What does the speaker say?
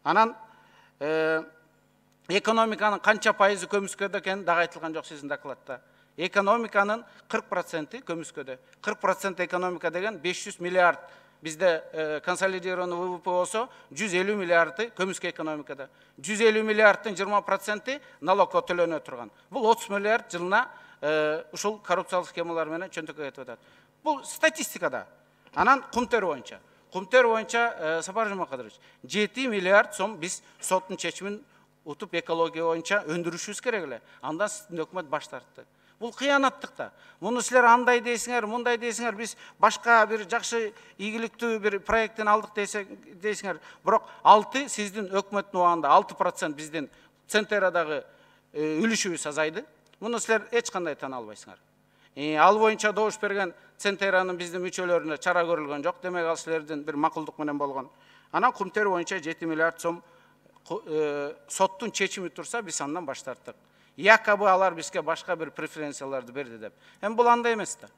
Анан экономиканын канча пайызы көмүскөдө экени дагы айтылган жок сиздин докладта. Экономиканын 40% көмүскөдө. 40% экономика деген 500 миллиард. Bizde konsolidированный ВВП olsa 150 миллиарды көмүскө экономикада. 150 миллиардтын 20% налогко төлөнө турган. Бул 30 миллиард жылына ушул коррупциялык схемалар менен чөнтөккө кетип атат. Бул статистикада. Анан кумтөр боюнча. Кумтөр боюнча Сапар Жумакадырович 7 миллиард сом биз соттун чечимин утуп экология боюнча өндүрүшүбүз керек эле. Андан сиздин өкмөт баш тартты. Бул кыянаттык да. Муну силер андай дейсиңер, мундай дейсиңер, биз башка бир жакшы ийгиликтүү бир проекттен алдык дейсиңер. Бирок 6 сиздин өкмөттүн убагында 6% биздин Центерадагы үлүшүбүз азайды. Муну силер эч кандай тана албайсыңар. Ал боюнча добуш берген Центеранын биздин мүчөлөрүнө чара көрүлгөн жок. Демек ал силердин бир макулдук менен болгон. Анан кумтөр боюнча 7 миллиард сом соттун чечими турса, биз андан баш тарттык. Якобы алар бизге башка бир преференцияларды берди деп. Бул андай эмес да.